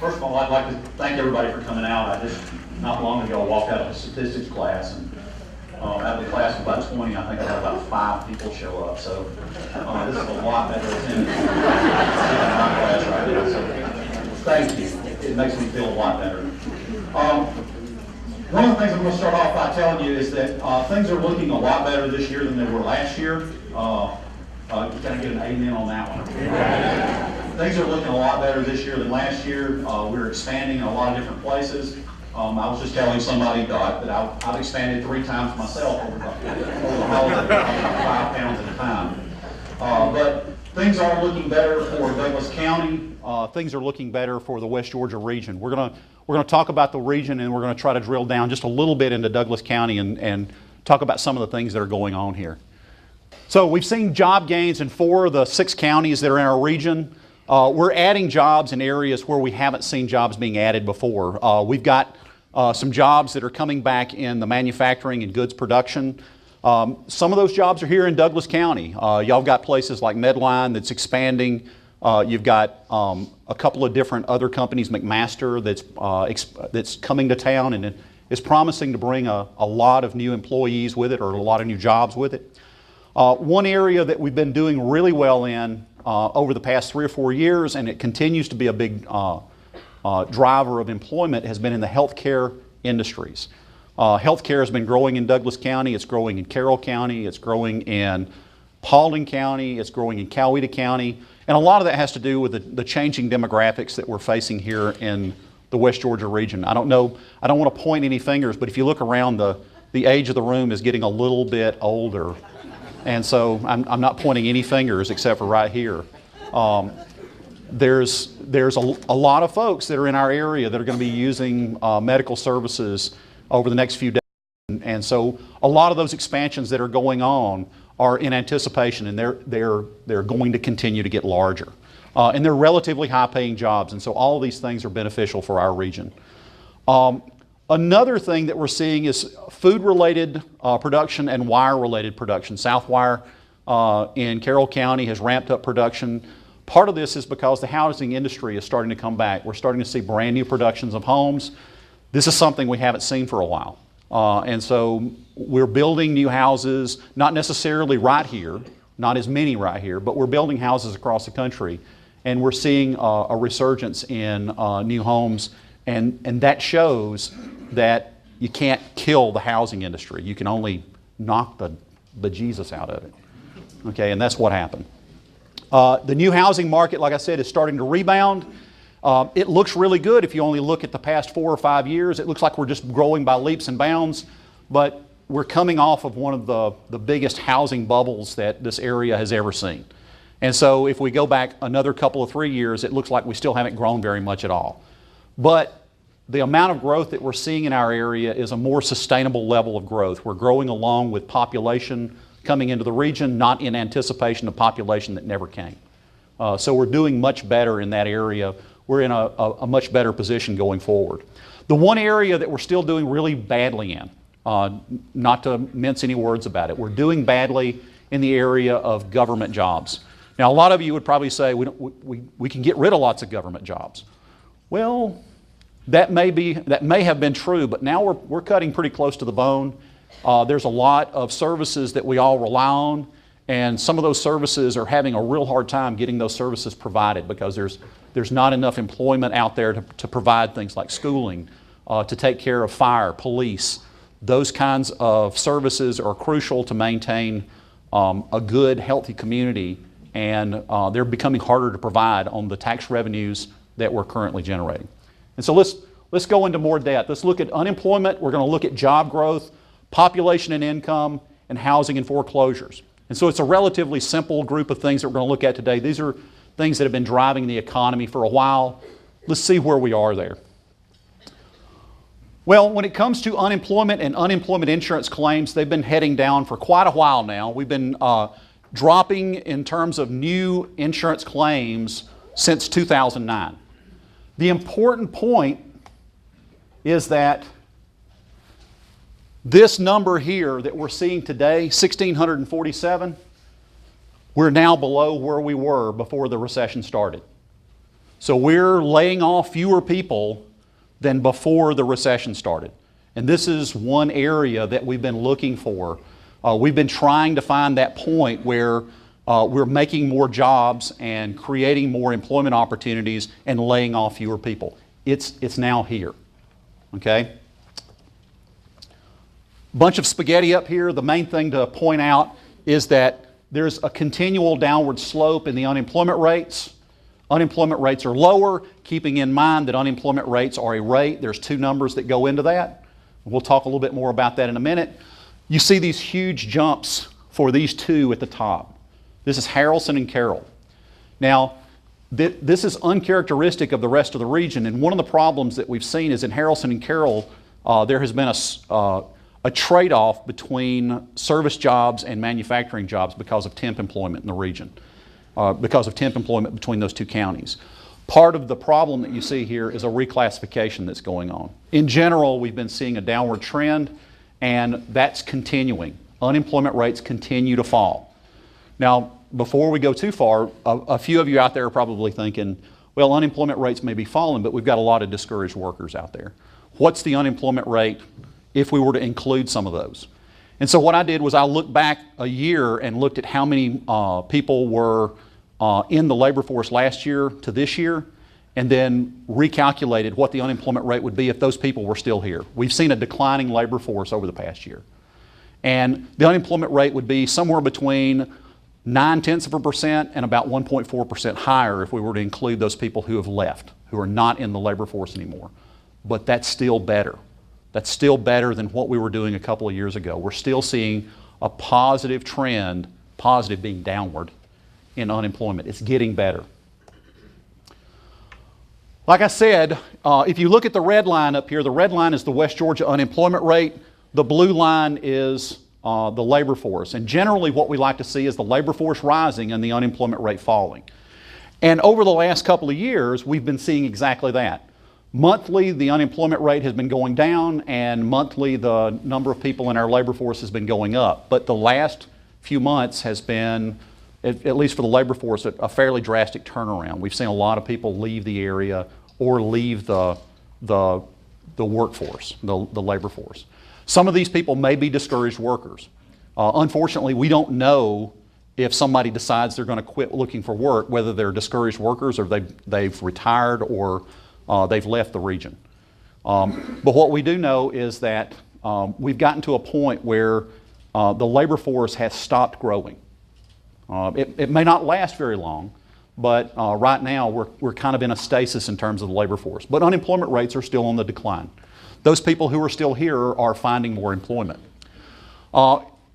First of all, I'd like to thank everybody for coming out. I just, not long ago, walked out of a statistics class, and out of the class of about 20, I think I had about 5 people show up. So this is a lot better than my class right now. So thank you. It makes me feel a lot better. One of the things I'm going to start off by telling you is that things are looking a lot better this year than they were last year. Can I get an amen on that one? Things are looking a lot better this year than last year. We're expanding in a lot of different places. I was just telling somebody that I've expanded 3 times myself over the holiday, about 5 pounds at a time. But things are looking better for Douglas County. Things are looking better for the West Georgia region. We're going to talk about the region, and we're going to try to drill down just a little bit into Douglas County and talk about some of the things that are going on here. So we've seen job gains in 4 of the 6 counties that are in our region. We're adding jobs in areas where we haven't seen jobs being added before. We've got some jobs that are coming back in the manufacturing and goods production. Some of those jobs are here in Douglas County. Y'all got places like Medline that's expanding. You've got a couple of different other companies, McMaster, that's coming to town and is promising to bring a lot of new employees with it, or a lot of new jobs with it. One area that we've been doing really well in over the past 3 or 4 years, and it continues to be a big driver of employment, has been in the healthcare industries. Healthcare has been growing in Douglas County, it's growing in Carroll County, it's growing in Paulding County, it's growing in Coweta County, and a lot of that has to do with the changing demographics that we're facing here in the West Georgia region. I don't want to point any fingers, but if you look around, the age of the room is getting a little bit older. And so I'm not pointing any fingers except for right here. There's a lot of folks that are in our area that are going to be using medical services over the next few days. And so a lot of those expansions that are going on are in anticipation, and they're going to continue to get larger. And they're relatively high-paying jobs, and so all of these things are beneficial for our region. Another thing that we're seeing is food-related production and wire-related production. Southwire in Carroll County has ramped up production. Part of this is because the housing industry is starting to come back. We're starting to see brand new productions of homes. This is something we haven't seen for a while. And so we're building new houses, not necessarily right here, not as many right here, but we're building houses across the country. And we're seeing a resurgence in new homes. And that shows that you can't kill the housing industry. You can only knock the bejesus out of it. Okay, and that's what happened. The new housing market, like I said, is starting to rebound. It looks really good if you only look at the past 4 or 5 years. It looks like we're just growing by leaps and bounds, but we're coming off of one of the biggest housing bubbles that this area has ever seen. And so if we go back another couple of 3 years, it looks like we still haven't grown very much at all. But the amount of growth that we're seeing in our area is a more sustainable level of growth. We're growing along with population coming into the region, not in anticipation of population that never came. So we're doing much better in that area. We're in a much better position going forward. The one area that we're still doing really badly in, not to mince any words about it, we're doing badly in the area of government jobs. Now, a lot of you would probably say we can get rid of lots of government jobs. Well, that may have been true, but now we're cutting pretty close to the bone. There's a lot of services that we all rely on, and some of those services are having a real hard time getting those services provided because there's not enough employment out there to provide things like schooling, to take care of fire, police. Those kinds of services are crucial to maintain a good, healthy community, and they're becoming harder to provide on the tax revenues that we're currently generating. And so let's go into more depth. Let's look at unemployment. We're going to look at job growth, population and income, and housing and foreclosures. And so it's a relatively simple group of things that we're going to look at today. These are things that have been driving the economy for a while. Let's see where we are there. Well, when it comes to unemployment and unemployment insurance claims, they've been heading down for quite a while now. We've been dropping in terms of new insurance claims since 2009. The important point is that this number here that we're seeing today, 1,647, we're now below where we were before the recession started. So we're laying off fewer people than before the recession started. And this is one area that we've been looking for. We've been trying to find that point where we're making more jobs and creating more employment opportunities and laying off fewer people. It's now here, okay? Bunch of spaghetti up here. The main thing to point out is that there's a continual downward slope in the unemployment rates. Unemployment rates are lower, keeping in mind that unemployment rates are a rate. There's two numbers that go into that. We'll talk a little bit more about that in a minute. You see these huge jumps for these two at the top. This is Haralson and Carroll. Now, this is uncharacteristic of the rest of the region, and one of the problems that we've seen is in Haralson and Carroll, there has been a trade-off between service jobs and manufacturing jobs because of temp employment in the region, because of temp employment between those two counties. Part of the problem that you see here is a reclassification that's going on. In general, we've been seeing a downward trend, and that's continuing. Unemployment rates continue to fall. Now, before we go too far, a few of you out there are probably thinking, well, unemployment rates may be falling, but we've got a lot of discouraged workers out there. What's the unemployment rate if we were to include some of those? And so what I did was I looked back a year and looked at how many people were in the labor force last year to this year, and then recalculated what the unemployment rate would be if those people were still here. We've seen a declining labor force over the past year. And the unemployment rate would be somewhere between 0.9% and about 1.4% higher if we were to include those people who have left, who are not in the labor force anymore. But that's still better. That's still better than what we were doing a couple of years ago. We're still seeing a positive trend, positive being downward, in unemployment. It's getting better. Like I said, if you look at the red line up here, the red line is the West Georgia unemployment rate. The blue line is the labor force. And generally what we like to see is the labor force rising and the unemployment rate falling. And over the last couple of years, we've been seeing exactly that. Monthly, the unemployment rate has been going down, and monthly, the number of people in our labor force has been going up. But the last few months has been, at least for the labor force, a fairly drastic turnaround. We've seen a lot of people leave the area or leave the workforce, the labor force. Some of these people may be discouraged workers. Unfortunately, we don't know if somebody decides they're going to quit looking for work, whether they're discouraged workers or they've retired or they've left the region. But what we do know is that we've gotten to a point where the labor force has stopped growing. It may not last very long, but right now we're kind of in a stasis in terms of the labor force. But unemployment rates are still on the decline. Those people who are still here are finding more employment.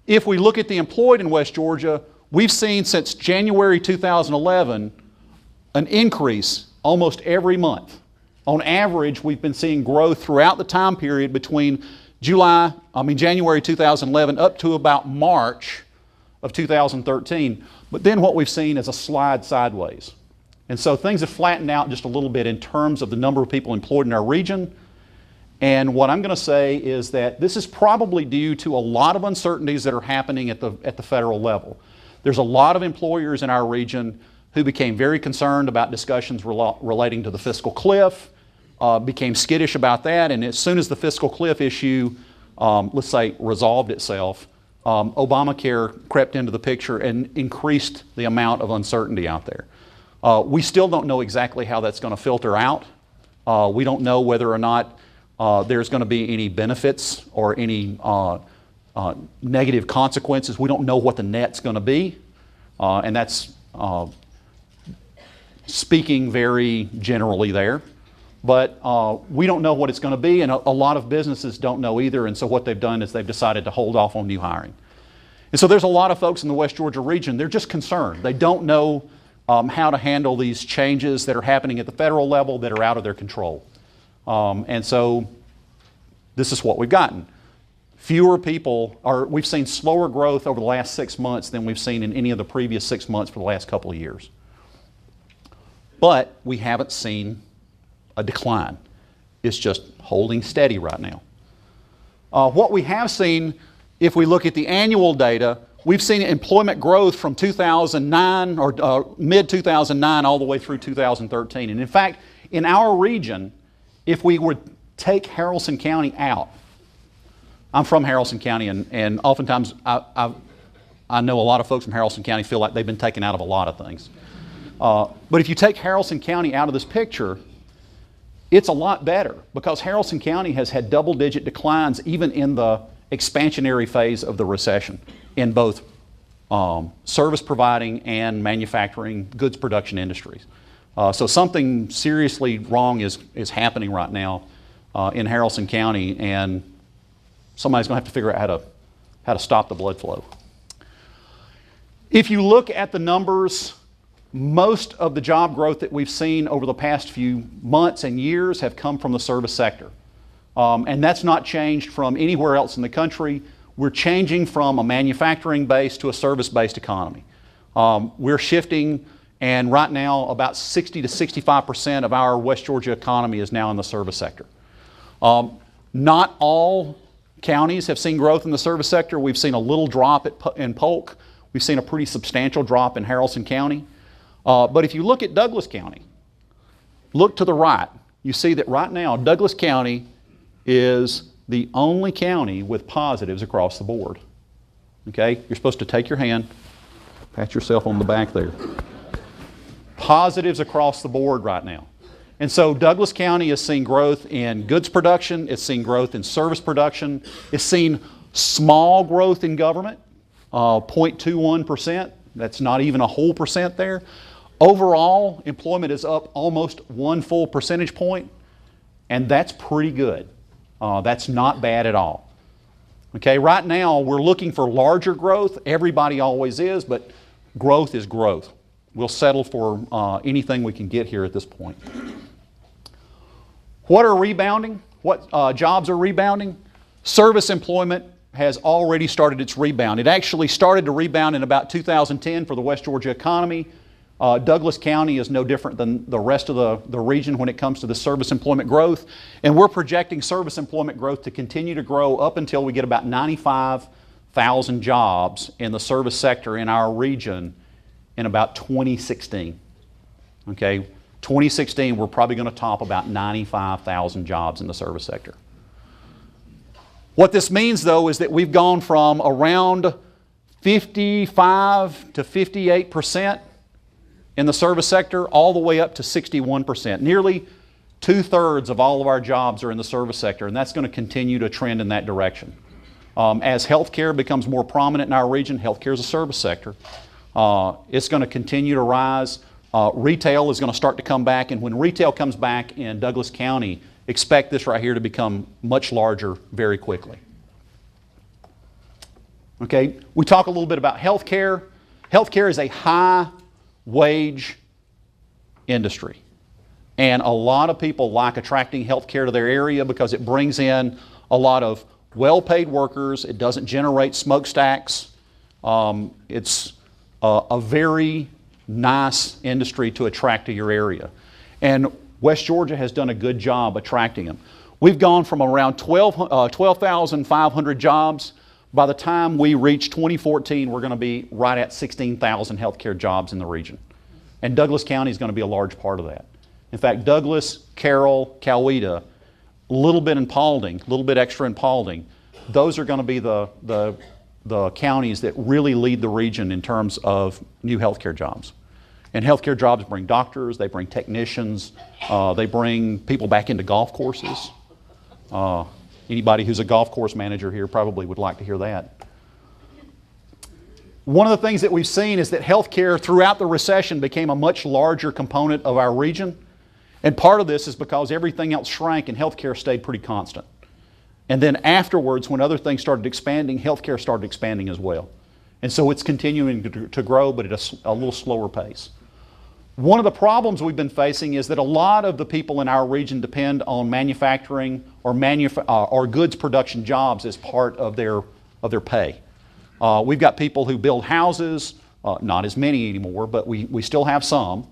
If we look at the employed in West Georgia, we've seen since January 2011 an increase almost every month. On average, we've been seeing growth throughout the time period between January 2011 up to about March of 2013. But then what we've seen is a slide sideways. And so things have flattened out just a little bit in terms of the number of people employed in our region. And what I'm going to say is that this is probably due to a lot of uncertainties that are happening at the federal level. There's a lot of employers in our region who became very concerned about discussions relating to the fiscal cliff, became skittish about that, and as soon as the fiscal cliff issue, let's say, resolved itself, Obamacare crept into the picture and increased the amount of uncertainty out there. We still don't know exactly how that's going to filter out. We don't know whether or not there's going to be any benefits or any negative consequences. We don't know what the net's going to be, and that's speaking very generally there. But we don't know what it's going to be, and a lot of businesses don't know either, and so what they've done is they've decided to hold off on new hiring. And so there's a lot of folks in the West Georgia region, they're just concerned. They don't know how to handle these changes that are happening at the federal level that are out of their control. And so this is what we've gotten. Fewer people, we've seen slower growth over the last 6 months than we've seen in any of the previous 6 months for the last couple of years. But we haven't seen a decline. It's just holding steady right now. What we have seen, if we look at the annual data, we've seen employment growth from 2009 or mid-2009 all the way through 2013. And in fact, in our region, if we would take Haralson County out, I'm from Haralson County, and oftentimes I know a lot of folks from Haralson County feel like they've been taken out of a lot of things. But if you take Haralson County out of this picture, it's a lot better because Haralson County has had double-digit declines even in the expansionary phase of the recession in both service providing and manufacturing goods production industries. So something seriously wrong is happening right now in Haralson County, and somebody's going to have to figure out how to stop the blood flow. If you look at the numbers, most of the job growth that we've seen over the past few months and years have come from the service sector. And that's not changed from anywhere else in the country. We're changing from a manufacturing-based to a service-based economy. We're shifting, and right now about 60 to 65% of our West Georgia economy is now in the service sector. Not all counties have seen growth in the service sector. We've seen a little drop in Polk. We've seen a pretty substantial drop in Haralson County. But if you look at Douglas County, look to the right, you see that right now Douglas County is the only county with positives across the board. Okay, you're supposed to take your hand, pat yourself on the back there. Positives across the board right now. And so Douglas County has seen growth in goods production, it's seen growth in service production, it's seen small growth in government, 0.21%. That's not even a whole percent there. Overall, employment is up almost 1 full percentage point, and that's pretty good. That's not bad at all. Okay, right now we're looking for larger growth. Everybody always is, but growth is growth. We'll settle for anything we can get here at this point. What are rebounding? What jobs are rebounding? Service employment has already started its rebound. It actually started to rebound in about 2010 for the West Georgia economy. Douglas County is no different than the rest of the region when it comes to the service employment growth. And we're projecting service employment growth to continue to grow up until we get about 95,000 jobs in the service sector in our region in about 2016. Okay, 2016 we're probably going to top about 95,000 jobs in the service sector. What this means though is that we've gone from around 55 to 58% in the service sector all the way up to 61%. Nearly 2/3 of all of our jobs are in the service sector, and that's going to continue to trend in that direction. As healthcare becomes more prominent in our region, healthcare is a service sector. It's going to continue to rise. Retail is going to start to come back, and when retail comes back in Douglas County, expect this right here to become much larger very quickly. Okay, we talk a little bit about healthcare. Healthcare is a high-wage industry, and a lot of people like attracting healthcare to their area because it brings in a lot of well-paid workers. It doesn't generate smokestacks. It's a very nice industry to attract to your area, and West Georgia has done a good job attracting them. We've gone from around 12,500 jobs. By the time we reach 2014, we're going to be right at 16,000 healthcare jobs in the region. And Douglas County is going to be a large part of that. In fact, Douglas, Carroll, Coweta, a little bit in Paulding, a little bit extra in Paulding, those are going to be the counties that really lead the region in terms of new healthcare jobs. And healthcare jobs bring doctors, they bring technicians, they bring people back into golf courses. Anybody who's a golf course manager here probably would like to hear that. One of the things that we've seen is that healthcare throughout the recession became a much larger component of our region. And part of this is because everything else shrank and healthcare stayed pretty constant. And then afterwards, when other things started expanding, healthcare started expanding as well. And so it's continuing to grow, but at a little slower pace. One of the problems we've been facing is that a lot of the people in our region depend on manufacturing or goods production jobs as part of their pay. We've got people who build houses, not as many anymore, but we still have some.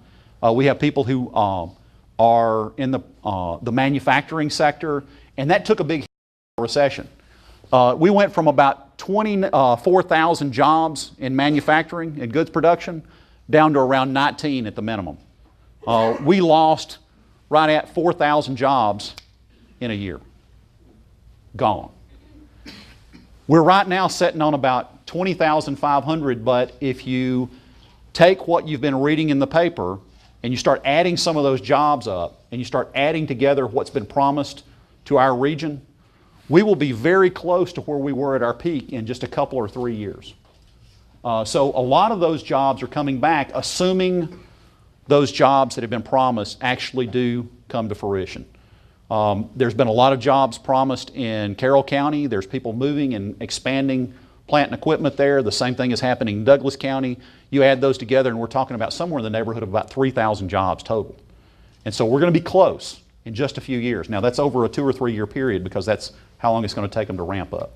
We have people who are in the manufacturing sector, and that took a big hit in the recession. We went from about 24,000 jobs in manufacturing and goods production, down to around 19 at the minimum. We lost right at 4,000 jobs in a year. Gone. We're right now sitting on about 20,500, but if you take what you've been reading in the paper and you start adding some of those jobs up and you start adding together what's been promised to our region, we will be very close to where we were at our peak in just a couple or 3 years. So a lot of those jobs are coming back, assuming those jobs that have been promised actually do come to fruition. There's been a lot of jobs promised in Carroll County. There's people moving and expanding plant and equipment there. The same thing is happening in Douglas County. You add those together and we're talking about somewhere in the neighborhood of about 3,000 jobs total. And so we're going to be close in just a few years. Now that's over a 2 or 3 year period because that's how long it's going to take them to ramp up.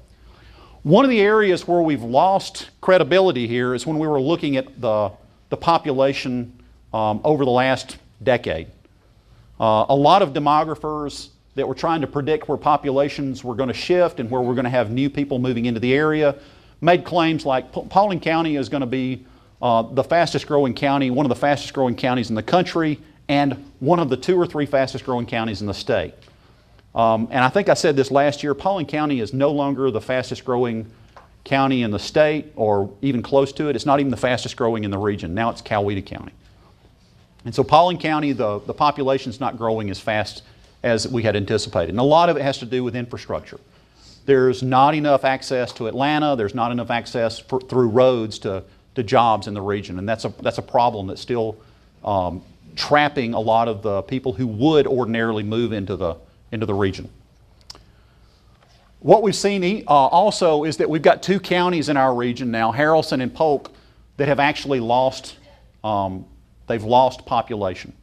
One of the areas where we've lost credibility here is when we were looking at the population over the last decade. A lot of demographers that were trying to predict where populations were going to shift and where we're going to have new people moving into the area made claims like Paulding County is going to be the fastest growing county, one of the fastest growing counties in the country, and one of the 2 or 3 fastest growing counties in the state. And I think I said this last year, Paulding County is no longer the fastest growing county in the state or even close to it. It's not even the fastest growing in the region. Now it's Coweta County. And so Paulding County, the population is not growing as fast as we had anticipated. And a lot of it has to do with infrastructure. There's not enough access to Atlanta. There's not enough access through roads to jobs in the region. And that's a problem that's still trapping a lot of the people who would ordinarily move into the region. What we've seen also is that we've got 2 counties in our region now, Haralson and Polk, that have actually lost they've lost population.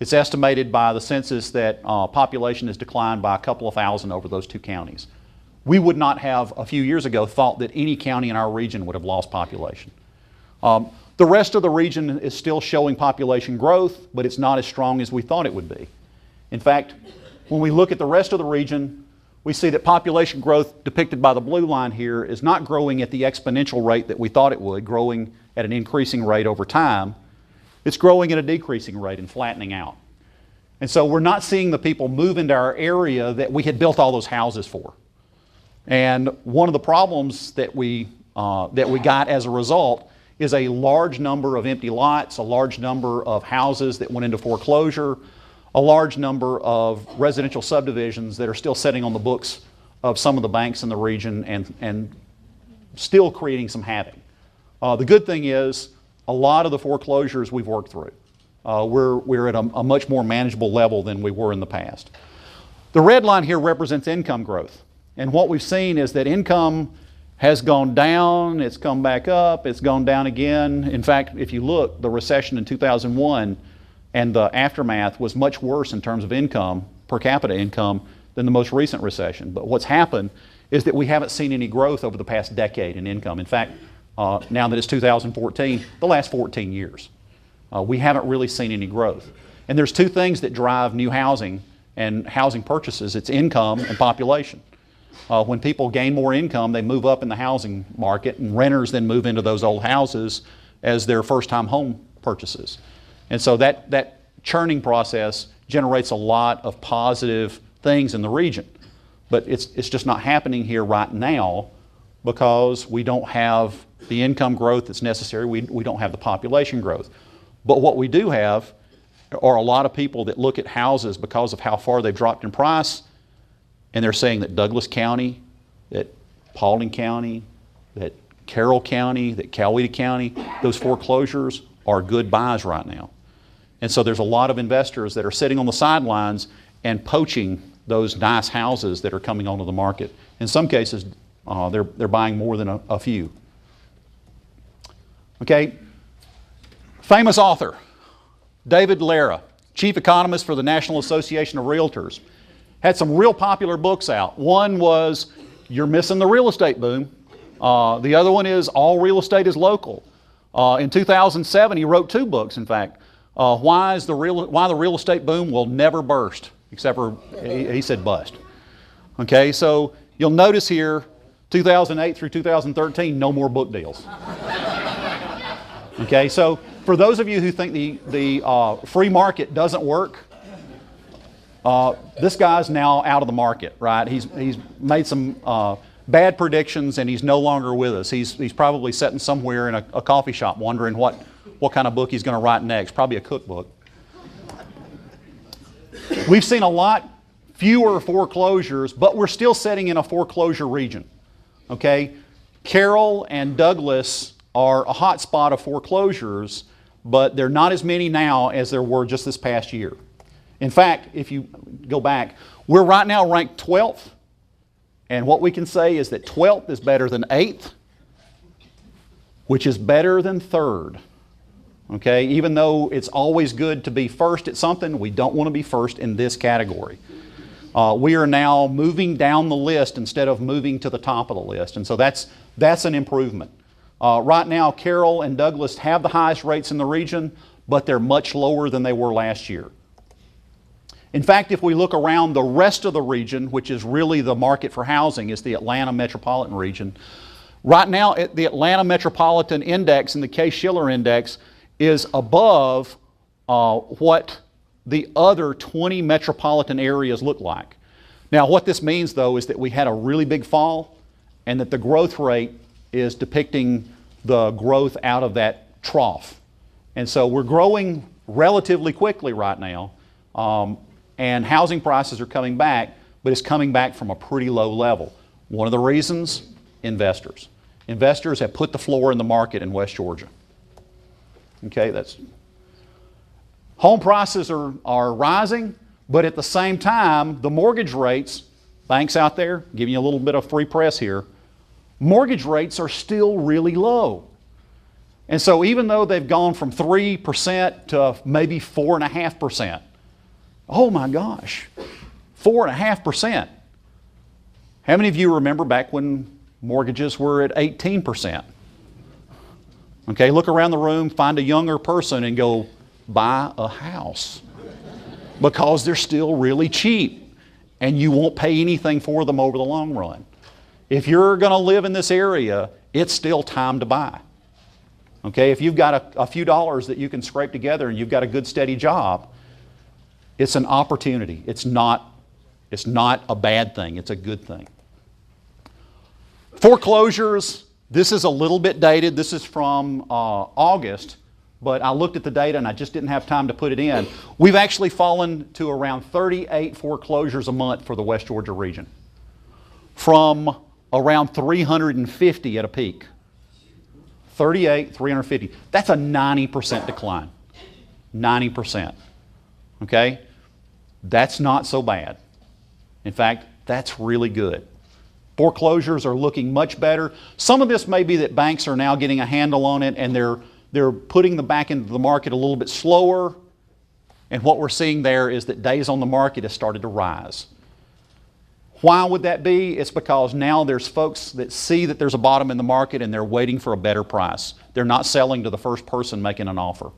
It's estimated by the census that population has declined by a couple of thousand over those 2 counties. We would not have, a few years ago, thought that any county in our region would have lost population. The rest of the region is still showing population growth, but it's not as strong as we thought it would be. In fact, when we look at the rest of the region, we see that population growth depicted by the blue line here is not growing at the exponential rate that we thought it would, growing at an increasing rate over time. It's growing at a decreasing rate and flattening out. And so we're not seeing the people move into our area that we had built all those houses for. And one of the problems that we got as a result is a large number of empty lots, a large number of houses that went into foreclosure, a large number of residential subdivisions that are still sitting on the books of some of the banks in the region and still creating some havoc. The good thing is a lot of the foreclosures we've worked through. We're at a much more manageable level than we were in the past. The red line here represents income growth. And what we've seen is that income has gone down, it's come back up, it's gone down again. In fact, if you look, the recession in 2001 and the aftermath was much worse in terms of income, per capita income, than the most recent recession. But what's happened is that we haven't seen any growth over the past decade in income. In fact, now that it's 2014, the last 14 years. We haven't really seen any growth. And there's 2 things that drive new housing and housing purchases. It's income and population. When people gain more income, they move up in the housing market, and renters then move into those old houses as their first-time home purchases. And so that churning process generates a lot of positive things in the region. But it's just not happening here right now because we don't have the income growth that's necessary. We don't have the population growth. But what we do have are a lot of people that look at houses because of how far they've dropped in price, and they're saying that Douglas County, that Paulding County, that Carroll County, that Coweta County, those foreclosures are good buys right now. And so there's a lot of investors that are sitting on the sidelines and poaching those nice houses that are coming onto the market. In some cases, they're buying more than a few. Okay, famous author, David Lara, chief economist for the National Association of Realtors, had some real popular books out. One was You're Missing the Real Estate Boom. The other one is All Real Estate is Local. In 2007, he wrote 2 books, in fact. Why the real estate boom will never burst, except for, he said bust. Okay, so you'll notice here 2008 through 2013, no more book deals. Okay, so for those of you who think the free market doesn't work, this guy's now out of the market, right? He's made some bad predictions and he's no longer with us. He's probably sitting somewhere in a coffee shop wondering what kind of book he's going to write next, probably a cookbook. We've seen a lot fewer foreclosures, but we're still sitting in a foreclosure region, okay? Carroll and Douglas are a hot spot of foreclosures, but there are not as many now as there were just this past year. In fact, if you go back, we're right now ranked 12th, and what we can say is that 12th is better than 8th, which is better than 3rd. Okay, even though it's always good to be first at something, we don't want to be first in this category. We are now moving down the list instead of moving to the top of the list, and so that's an improvement. Right now, Carroll and Douglas have the highest rates in the region, but they're much lower than they were last year. In fact, if we look around the rest of the region, which is really the market for housing, is the Atlanta metropolitan region. Right now, the Atlanta Metropolitan Index and the Case-Shiller Index is above what the other 20 metropolitan areas look like. Now, what this means, though, is that we had a really big fall and that the growth rate is depicting the growth out of that trough. And so we're growing relatively quickly right now, and housing prices are coming back, but it's coming back from a pretty low level. One of the reasons, investors. Investors have put the floor in the market in West Georgia. Okay, home prices are rising, but at the same time, the mortgage rates, banks out there, giving you a little bit of free press here, mortgage rates are still really low. And so even though they've gone from 3% to maybe 4.5%, oh my gosh, 4.5%. How many of you remember back when mortgages were at 18%? Okay, look around the room, find a younger person and go, buy a house. Because they're still really cheap and you won't pay anything for them over the long run. If you're going to live in this area, it's still time to buy. Okay, if you've got a few dollars that you can scrape together and you've got a good steady job, it's an opportunity. It's not a bad thing, it's a good thing. Foreclosures. This is a little bit dated. This is from August, but I looked at the data and I just didn't have time to put it in. We've actually fallen to around 38 foreclosures a month for the West Georgia region, from around 350 at a peak. 38, 350. That's a 90% decline. 90%. Okay? That's not so bad. In fact, that's really good. Foreclosures are looking much better. Some of this may be that banks are now getting a handle on it and they're putting them back into the market a little bit slower. And what we're seeing there is that days on the market has started to rise. Why would that be? It's because now there's folks that see that there's a bottom in the market and they're waiting for a better price. They're not selling to the first person making an offer.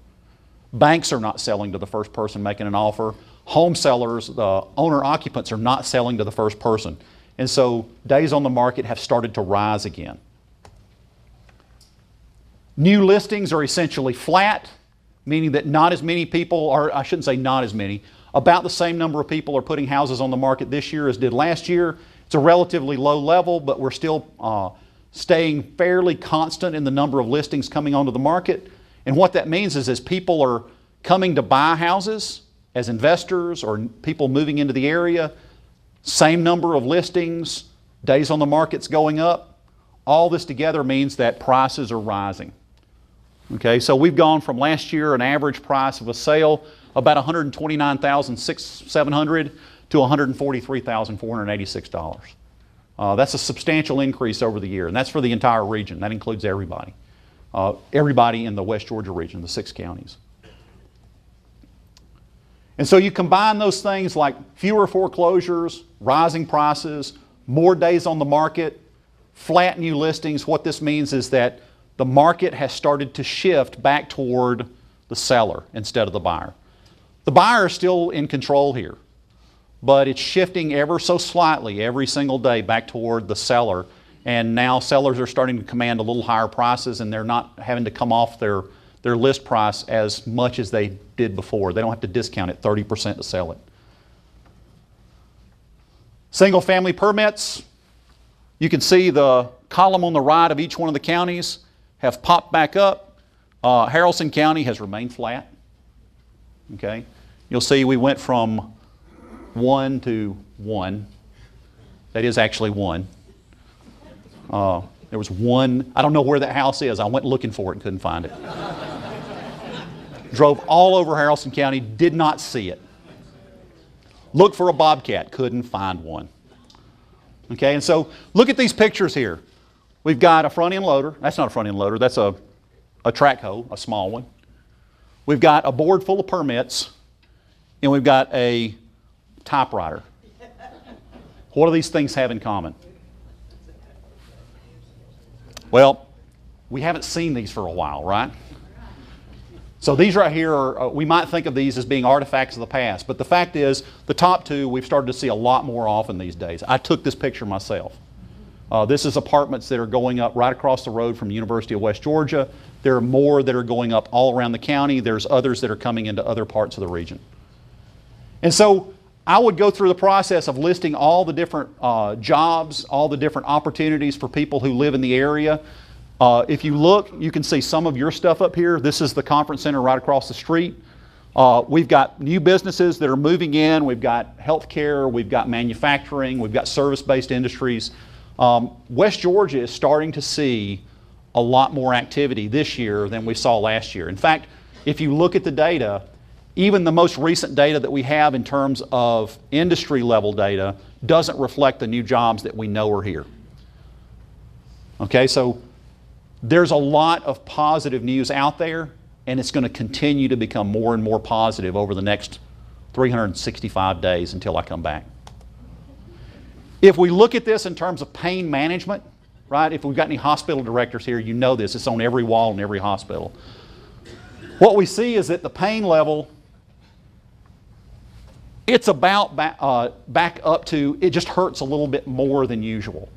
Banks are not selling to the first person making an offer. Home sellers, the owner-occupants are not selling to the first person. And so days on the market have started to rise again. New listings are essentially flat, meaning that not as many people, or I shouldn't say not as many, about the same number of people are putting houses on the market this year as did last year. It's a relatively low level, but we're still staying fairly constant in the number of listings coming onto the market. And what that means is as people are coming to buy houses, as investors or people moving into the area, same number of listings, days on the market's going up. All this together means that prices are rising. Okay, so we've gone from last year an average price of a sale about $129,700 to $143,486. That's a substantial increase over the year, and that's for the entire region. That includes everybody. Everybody in the West Georgia region, the 6 counties. And so you combine those things like fewer foreclosures, rising prices, more days on the market, flat new listings. What this means is that the market has started to shift back toward the seller instead of the buyer. The buyer is still in control here, but it's shifting ever so slightly every single day back toward the seller And now sellers are starting to command a little higher prices, and they're not having to come off their list price as much as they did before. They don't have to discount it 30% to sell it. Single family permits, you can see the column on the right of each one of the counties have popped back up. Haralson County has remained flat. Okay, you'll see we went from 1 to 1. That is actually 1. There was 1, I don't know where that house is. I went looking for it and couldn't find it. Drove all over Haralson County, did not see it. Looked for a bobcat, couldn't find one. Okay, and so look at these pictures here. We've got a front end loader. That's not a front end loader, that's a track hoe, a small one. We've got a board full of permits, and we've got a typewriter. What do these things have in common? Well, we haven't seen these for a while, right? So these right here, are, we might think of these as being artifacts of the past, but the fact is, the top two we've started to see a lot more often these days. I took this picture myself. This is apartments that are going up right across the road from University of West Georgia. There are more that are going up all around the county. There's others that are coming into other parts of the region. And so I would go through the process of listing all the different jobs, all the different opportunities for people who live in the area. If you look, you can see some of your stuff up here. This is the conference center right across the street. We've got new businesses that are moving in. We've got healthcare, we've got manufacturing, we've got service-based industries. West Georgia is starting to see a lot more activity this year than we saw last year. In fact, if you look at the data, even the most recent data that we have in terms of industry level data doesn't reflect the new jobs that we know are here. Okay, so there's a lot of positive news out there, and it's going to continue to become more and more positive over the next 365 days until I come back. If we look at this in terms of pain management, right, if we've got any hospital directors here, you know this, it's on every wall in every hospital. What we see is that the pain level, it's about back up to, it just hurts a little bit more than usual,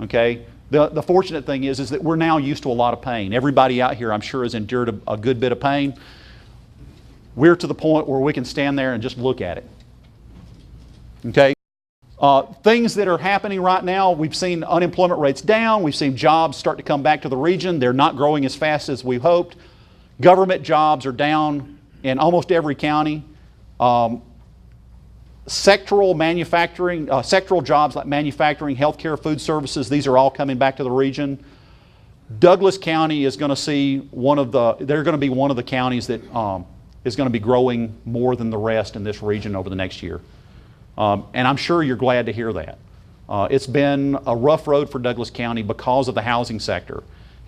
okay? The fortunate thing is that we're now used to a lot of pain. Everybody out here, I'm sure, has endured a good bit of pain. We're to the point where we can stand there and just look at it, okay? Things that are happening right now, we've seen unemployment rates down, we've seen jobs start to come back to the region. They're not growing as fast as we hoped. Government jobs are down in almost every county. Sectoral manufacturing, sectoral jobs like manufacturing, healthcare, food services, these are all coming back to the region. Douglas County is going to see they're going to be one of the counties that is going to be growing more than the rest in this region over the next year. And I'm sure you're glad to hear that. It's been a rough road for Douglas County because of the housing sector.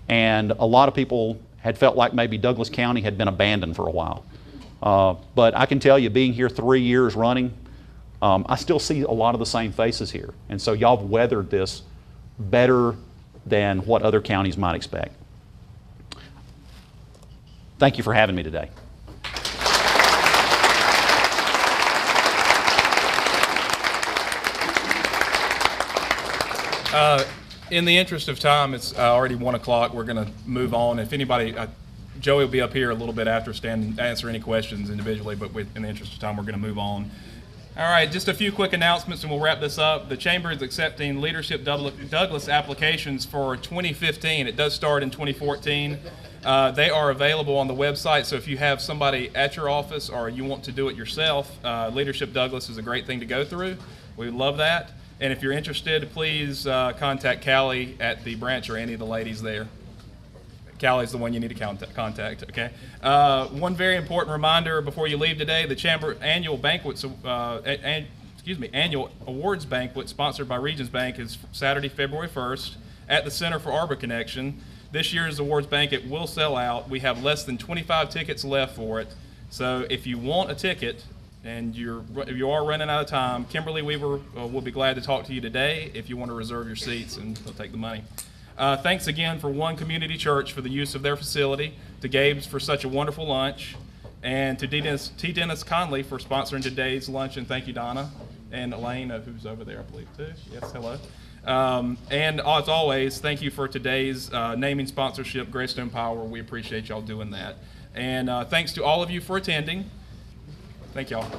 And a lot of people had felt like maybe Douglas County had been abandoned for a while. But I can tell you, being here 3 years running, I still see a lot of the same faces here. And so y'all have weathered this better than what other counties might expect. Thank you for having me today. In the interest of time, it's already 1 o'clock. We're going to move on. If anybody, Joey will be up here a little bit after, answer any questions individually, but in the interest of time, we're going to move on. All right, just a few quick announcements and we'll wrap this up. The Chamber is accepting Leadership Douglas applications for 2015. It does start in 2014. They are available on the website, so if you have somebody at your office or you want to do it yourself, Leadership Douglas is a great thing to go through. We love that. And if you're interested, please contact Callie at the branch or any of the ladies there. Callie's the one you need to contact, okay? One very important reminder before you leave today, the Chamber annual annual awards banquet sponsored by Regions Bank is Saturday, February 1st at the Center for Arbor Connection. This year's awards banquet will sell out. We have less than 25 tickets left for it. So if you want a ticket and you are running out of time, Kimberly Weaver will be glad to talk to you today if you want to reserve your seats, and they'll take the money. Thanks again for One Community Church for the use of their facility, to Gabe's for such a wonderful lunch, and to T. Dennis Conley for sponsoring today's lunch. And thank you, Donna, and Elaine, who's over there, I believe, too. Yes, hello. And as always, thank you for today's naming sponsorship, Greystone Power. We appreciate y'all doing that. And thanks to all of you for attending. Thank y'all.